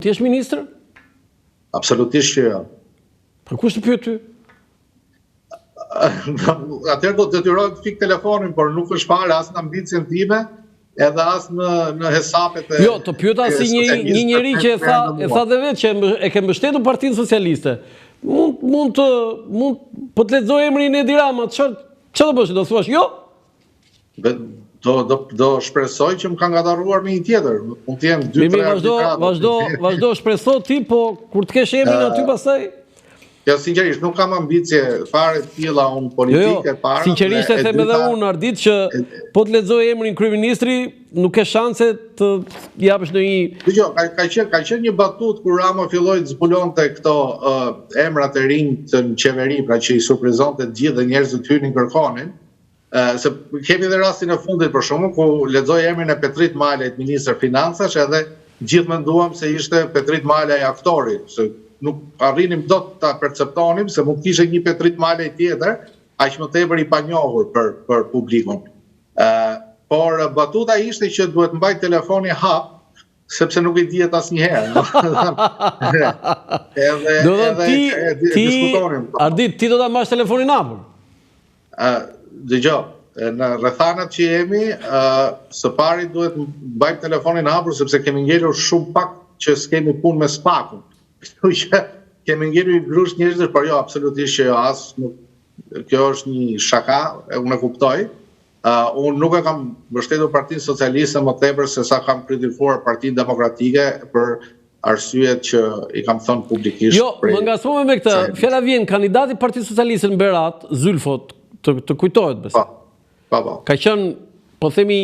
ti je ministër? Absolutisht që jo. Për kush të pyet ty? Atëherë do të detyrohet të fik telefonin, por nuk është fare as në ambicien time, edhe as në hesapet e... Jo, të pyeta si një njeri që e tha dhe vetë që e ke mbështetur Partinë Socialiste. Mund po të lexoj emrin e Edi Rama, çfarë do bësh? Do thuash jo? Do shpresoj që më ka ngadarruar me një tjetër. Mund të jenë 2-3 vazhdo shpreso ti, po kur të kesh emrin aty pastaj. Jo, sinqerisht, nuk kam ambicje fare të tilla unë politike para. Sinqerisht e them edhe unë Ardit që po të lexoj emrin kryeministri, nuk ke shanse të japësh ndonjë. Dgjoj, ka qenë një batutë kur Rama filloi të zbulonte këto emrat e rinj të në qeveri, pra që i surprizonte të gjithë dhe njerëzit hynin kërkonin. Se kemi edhe rastin e fundit për shkakun ku lexoj emrin e Petrit Malajt, ministër financash, edhe gjithë menduam se ishte Petrit Malaj aktori, se nuk arrinim dot ta perceptonim se mund të kishte një Petrit Malaj tjetër, aq më tepër i panjohur për publikun. Por batuta ishte që duhet mbaj telefoni hap, sepse nuk i dihet asnjëherë. Ti Ardit, ti do ta mbash telefonin hapur? Dgjoj, në rrethanat që jemi, së pari duhet mbaj telefonin hapur sepse kemi ngelur shumë pak që s'kemi punë me spakun. Kështu që kemi ngelur i grusht njerëzit, por jo, absolutisht që jo, kjo është një shaka, unë e kuptoj. Unë nuk e kam mbështetur Partinë Socialiste më tepër se sa kam kritikuar Partinë Demokratike për arsyet që i kam thënë publikisht. Jo, më ngasome me këtë, fjala vjen kandidati Partisë Socialiste në Berat, Zylfo, të kujtohet besoj. Po. Ka qenë, po themi,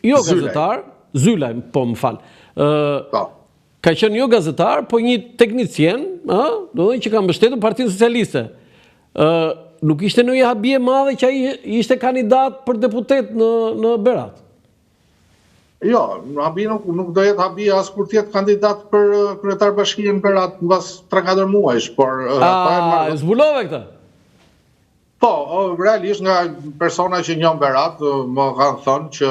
jo gazetar, Zylaj, po më fal. Ka qenë jo gazetar, po një teknicien, do të thënë që ka mbështetur Partinë Socialiste. Nuk ishte ndonjë habije madhe që ai ishte kandidat për deputet në Berat. Jo, nuk do jetë habije as kur të jetë kandidat për kryetar bashkie në Berat mbas 3-4 muajsh, por zbulove këtë. Po, realisht nga persona që njohin Berat më kanë thënë që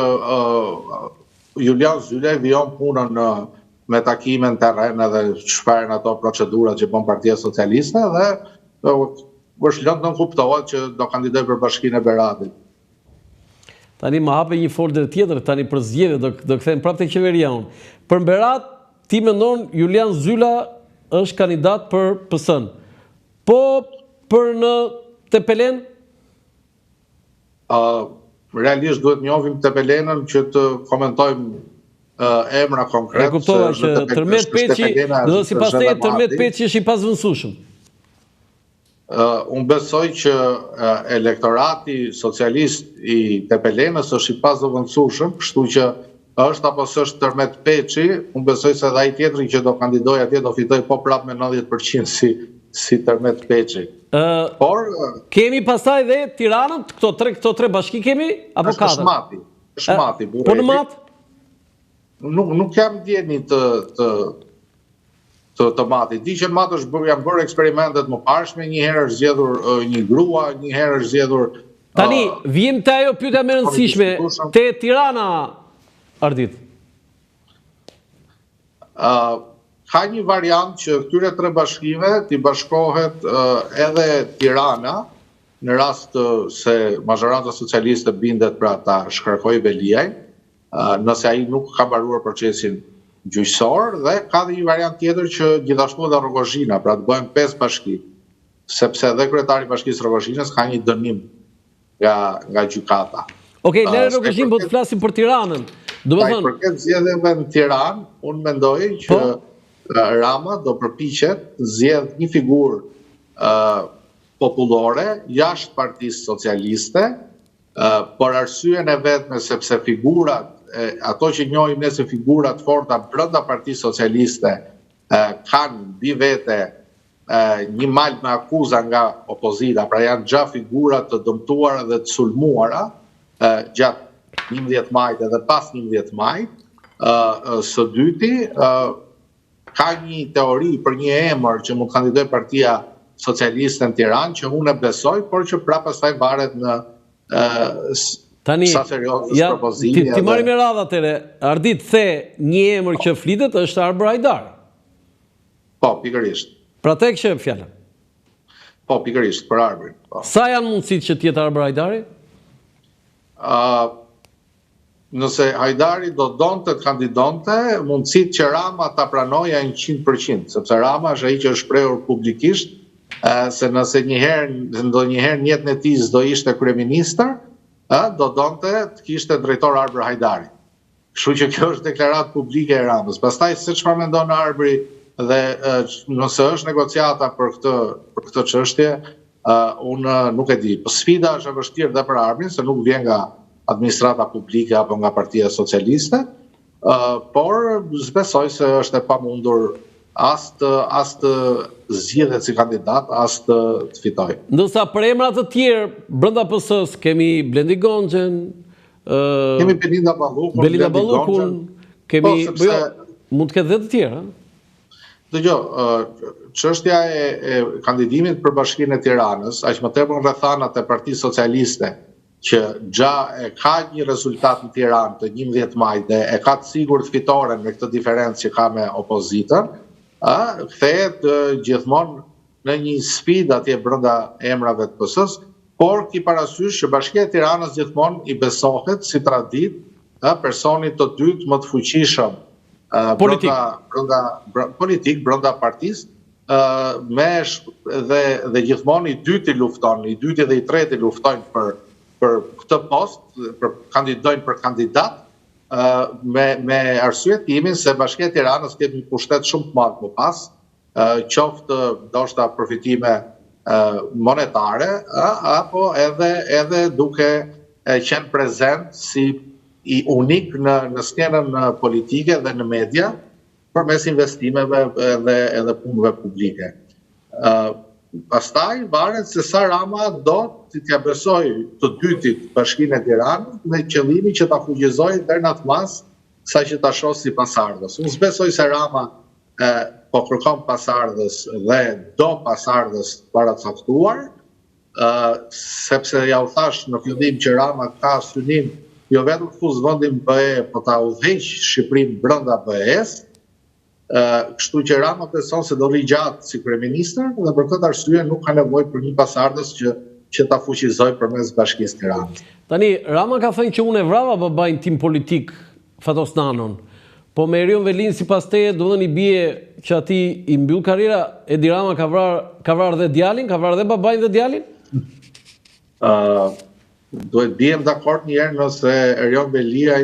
Julian Zylaj vijon punën me takime në terren edhe çfarë ato procedurat që bën Partia Socialiste dhe është lëndë në kuptohet që do kandidoj për Bashkinë e Beratit. Tani më hape një folder tjetër, tani për zgjedhje do kthejmë prapë te qeveria unë. Për Berat, ti mendon Julian Zyla është kandidat për PS-n. Po për në Tepelen? Realisht duhet njohim Tepelenën që të komentojmë emra konkret. E kuptova që Tërmet Peçi, do sipas teje Tërmet Peçi është i pasvendësueshëm. Unë besoj që elektorati socialist i Tepelenës është i pasvendësueshëm, kështu që është apo s'është Tërmet Peçi, unë besoj se edhe ai tjetri që do kandidoj atje do fitoj po prapë me 90% si Tërmet Peçi. Por kemi pastaj dhe Tiranën, këto tre bashki kemi apo katër? Shmati. Po në Mat? Nuk jam ndjeni të Matit. Di që në Mat janë bërë eksperimentet më parshme, një herë është zgjedhur një grua, një herë është zgjedhur... Tani, vjem të ajo pyetja më e rëndësishme, te Tirana, Ardit? Ka një variant që këtyre 3 bashkive t'i bashkohet edhe Tirana, në rast se mazhorata socialiste bindet pra ta shkarkojë Beliaj, nëse ai nuk ka mbaruar procesin gjyqësor, dhe ka dhe një variant tjetër që gjithashtu edhe Rogozhina, pra të bëhen 5 bashki, sepse edhe kryetari i bashkisë Rogozhinës ka një dënim nga gjykata. Okej, ne Rogozhin po të flasim për Tiranën. Do të thonë, përket zgjedhjeve në Tiranë, unë mendoj që Rama do përpiqet të zgjedh një figurë popullore jashtë Partisë Socialiste, për arsyen e vetme sepse figurat, ato që njohim ne si figurat forta brenda Partisë Socialiste, kanë mbi vete një mal me akuza nga opozita, pra janë gjatë figurat të dëmtuara dhe të sulmuara gjatë 11 majt edhe pas 11 majt. Së dyti, ka një teori për një emër që mund të kandidojë Partia Socialiste në Tiranë, që unë e besoj, por që prapë pastaj varet në tani, ti marrim me radhë atëre. Ardit, the një emër që flitet është Arber Hajdari. Po, pikërisht. Pra te kështë fjallën? Po, pikërisht, për Arbërin. Sa janë mundësit që tjetë Arbër Hajdari? Nëse Hajdari do donte të kandidonte, mundësit që Rama ta pranoja 100%, sepse Rama është ai që është shprehur publikisht se nëse ndonjëherë në jetën e tij do ishte kryeministër, do donte të kishte drejtor Arbër Hajdari. Kështu që kjo është deklaratë publike e Ramës. Pastaj se çfarë mendon Arbëri dhe nëse është negociata për këtë çështje, unë nuk e di. Sfida është e vështirë dhe për Arbërin, se nuk vjen nga administrata publike apo nga Partia Socialiste, por zbesoj se është e pamundur as të zgjidhet si kandidat, as të fitoj. Ndërsa për emrat të tjerë brenda PS-s kemi Blendi Gonxhen, kemi Belinda Ballukun, kemi mund të ketë dhe të tjerë, Dëgjoj, çështja e kandidimit për Bashkinë e Tiranës, aq më tepër në rrethanat e Partisë Socialiste, që ka një rezultat në Tiranë të 11 majit dhe e ka të sigurt fitoren me këtë diferencë që ka me opozitën, kthehet gjithmonë në një sfidë atje brenda emrave të PS-s, por ki parasysh që Bashkia e Tiranës gjithmonë i besohet si traditë personit të dytë më të fuqishëm politik brenda partisë, dhe gjithmonë i dyti lufton, i dyti dhe i treti luftojnë për këtë post, kandidojnë për kandidat, me arsye timin se Bashkia e Tiranës ka një pushtet shumë të madh më pas, qoftë ndoshta përfitime monetare, apo edhe duke qenë prezent si i unik në skenën politike dhe në media përmes investimeve edhe punëve publike. Pastaj varet se sa Rama do t'ja besoj të dytit Bashkinë e Tiranës me qëllimi që ta fuqizojë deri në atë mas sa që ta shoh si pasardhës. Unë s'besoj se Rama po kërkon pasardhës dhe do pasardhës paracaktuar, sepse ja u thash në fillim që Rama ka synim jo vetëm të fuzë vendin BE, po ta udhëheq Shqipërinë brenda BE-s, kështu që Rama beson se do rigjatë si kryeministër dhe për këtë arsye nuk ka nevojë për një pasardhës që ta fuqizoj përmes Bashkisë Tiranës. Tani, Rama ka thënë që unë e vrava babajnë tim politik Fatos Nanon, po me Erion Velin sipas teje do të thonë i bie që ati i mbyll karriera, Edi Rama ka vrarë dhe djalin, ka vrarë dhe babajnë dhe djalin? Duhet bijem dakord një herë nëse Erion Velia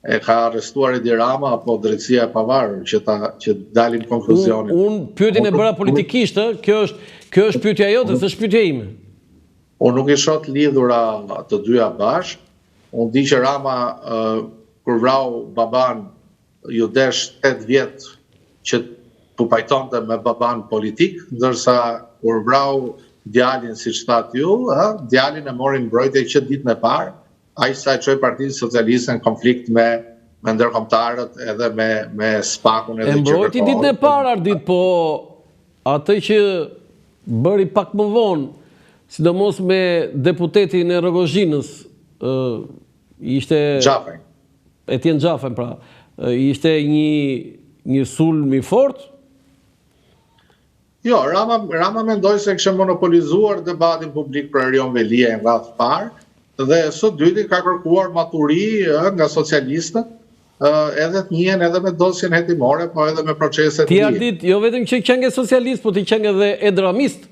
e ka arrestuar Edi Rama apo drejtësia e pavarur që dalim konkluzionin. Unë pyetjen e bëra politikisht, kjo është pyetja jote, s'është pyetja ime. Unë nuk i shoh të lidhura të dyja bashkë. Unë di që Rama kur vrau baban ju desh 8 vjet që pu pajtonte me baban politik, ndërsa kur vrau djalin, siç thatë ju, djalin e mori mbrojtje që ditën e parë, ai sa e çoi Partinë Socialiste në konflikt me ndërkombëtarët edhe me SPAK-un edhe që mbrojti ditën e parë Ardit, po atë që bëri pak më vonë, sidomos me deputetin e Rogozhinës, ishte Xhafaj. Etien Xhafaj, pra, ishte një sulm i fortë. Jo, Rama mendoj se kishte monopolizuar debatin publik për Erion Velia në radhë parë, dhe së dyti ka kërkuar maturi nga socialistët, edhe të njihen edhe me dosjen hetimore, po edhe me proceset Ti Ardit, jo vetëm që qenë socialist, po ti qenë edhe edramist.